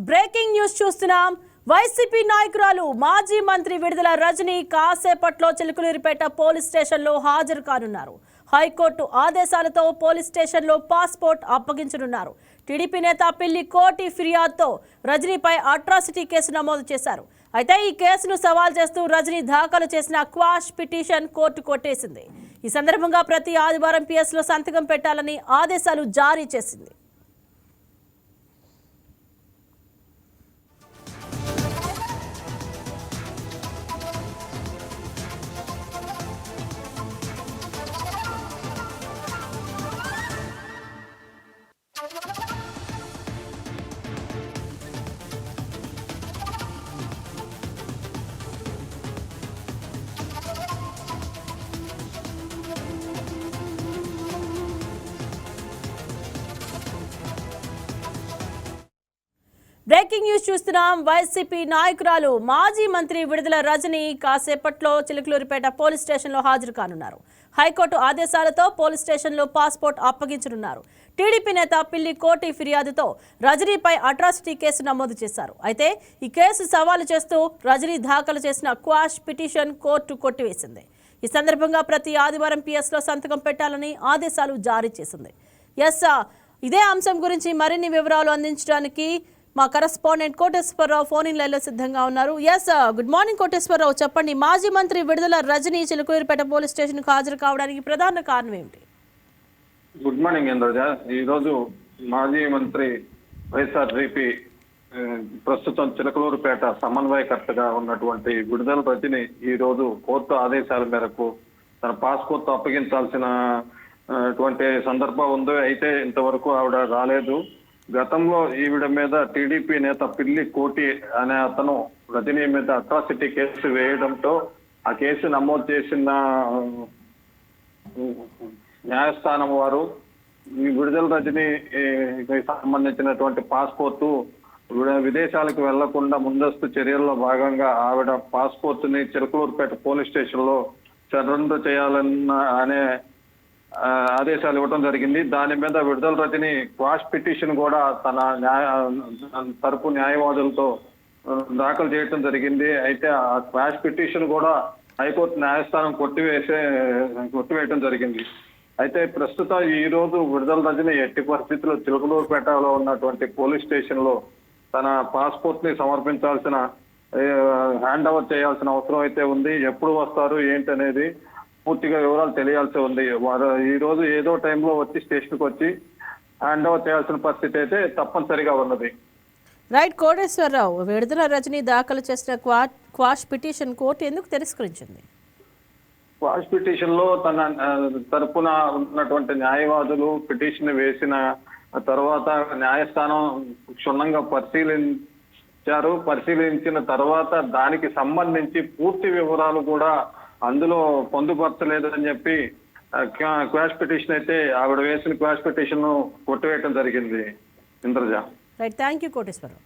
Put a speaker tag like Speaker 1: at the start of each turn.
Speaker 1: Breaking news చూస్తున్నాం. YCP నాయకురాలు మాజీ మంత్రి విడుదల రజని కాసేపట్లో చిలుకలూరిపేట పోలీస్ స్టేషన్లో హాజరు కానున్నారు. హైకోర్టు ఆదేశాలతో పోలీస్ స్టేషన్లో పాస్పోర్ట్ అప్పగించనున్నారు. టీడీపీ నేత పిల్లి కోటి ఫిర్యాదుతో రజనీపై అట్రాసిటీ కేసు నమోదు చేశారు. అయితే ఈ కేసును సవాల్ చేస్తూ రజనీ దాఖలు చేసిన క్వాష్ పిటిషన్ కోర్టు కొట్టేసింది. ఈ సందర్భంగా ప్రతి ఆదివారం పిఎస్లో సంతకం పెట్టాలని ఆదేశాలు జారీ చేసింది. బ్రేకింగ్ న్యూస్ చూస్తున్నాం. వైసీపీ నాయకురాలు మాజీ మంత్రి విడుదల రజని కాసేపట్లో చిలుకలూరిపేట పోలీస్ స్టేషన్లో హాజరు కానున్నారు. హైకోర్టు ఆదేశాలతో పోలీస్ స్టేషన్లో పాస్పోర్ట్ అప్పగించనున్నారు. టీడీపీ నేత పిల్లి కోటి ఫిర్యాదుతో రజనీపై అట్రాసిటీ కేసు నమోదు చేశారు. అయితే ఈ కేసు సవాలు చేస్తూ రజనీ దాఖలు చేసిన క్వాష్ పిటిషన్ కోర్టు కొట్టివేసింది. ఈ సందర్భంగా ప్రతి ఆదివారం పిఎస్లో సంతకం పెట్టాలని ఆదేశాలు జారీ చేసింది. ఇదే అంశం గురించి మరిన్ని వివరాలు అందించడానికి మా కరెస్పాండెంట్ కోటేశ్వరరావు ఫోన్ ఇన్ లైన్లో సిద్ధంగా ఉన్నారు. గుడ్ మార్నింగ్ కోటేశ్వరరావు, చెప్పండి. మాజీ మంత్రి విడుదల రజని చిలుకూరిపేట పోలీస్ స్టేషన్కు హాజరు కావడానికి ప్రధాన కారణం ఏమిటి?
Speaker 2: Good morning Indraja. ఈరోజు మాజీ మంత్రి వైఎస్ఆర్సీపీ ప్రస్తుతం చిలకలూరుపేట సమన్వయకర్తగా ఉన్నటువంటి విడుదల రజని ఈ రోజు కోర్టు ఆదేశాల మేరకు తన పాస్పోర్ట్ అప్పగించాల్సిన సందర్భం ఉంది. అయితే ఇంతవరకు ఆవిడ రాలేదు. గతంలో ఈవిడ మీద టీడీపీ నేత పిల్లి కోటి అనే అతను రజనీ మీద అట్రాసిటీ కేసు వేయడంతో ఆ కేసు నమోదు చేసిన న్యాయస్థానం వారు ఈ విడుదల రజనీకి సంబంధించినటువంటి పాస్పోర్టు విదేశాలకు వెళ్లకుండా ముందస్తు చర్యల్లో భాగంగా ఆవిడ పాస్పోర్ట్ ని చిలకలూరుపేట పోలీస్ స్టేషన్ లో సరెండర్ చేయాలన్న అనే ఆదేశాలు ఇవ్వడం జరిగింది. దాని మీద విడుదల రజని క్వాష్ పిటిషన్ కూడా తన తరపు న్యాయవాదులతో దాఖలు చేయడం జరిగింది. అయితే ఆ క్వాష్ పిటిషన్ కూడా హైకోర్టు న్యాయస్థానం కొట్టివేయడం జరిగింది. అయితే ప్రస్తుతం ఈ రోజు విడుదల రజని ఎట్టి పరిస్థితుల్లో చిలకలూరుపేటలో ఉన్నటువంటి పోలీస్ స్టేషన్ లో తన పాస్పోర్ట్ ని సమర్పించాల్సిన హ్యాండ్ ఓవర్ చేయాల్సిన అవసరం అయితే ఉంది. ఎప్పుడు వస్తారు ఏంటి అనేది పూర్తిగా వివరాలు తెలియాల్సి ఉంది. వారు ఈ రోజు ఏదో టైంలో వచ్చి స్టేషన్కి వచ్చి హ్యాండ్ ఓవర్ చేయాల్సిన పరిస్థితి అయితే తప్పనిసరిగా ఉన్నది.
Speaker 1: రైట్ కోటేశ్వరరావు, విడుదల రజని దాఖలు చేసిన క్వాష్ పిటిషన్ కోర్టు ఎందుకు తిరస్కరించింది?
Speaker 2: క్వాష్ పిటిషన్ లో తన తరపున ఉన్నటువంటి న్యాయవాదులు పిటిషన్ వేసిన తర్వాత న్యాయస్థానం క్షుణ్ణంగా పరిశీలించిన తర్వాత దానికి సంబంధించి పూర్తి వివరాలు కూడా అందులో పొందుపరచలేదని చెప్పి క్వాష్ పిటిషన్ అయితే ఆవిడ వేసిన క్వాష్ పిటిషన్ కొట్టివేయడం జరిగింది. Indraja.
Speaker 1: Right, thank you Koteswararao.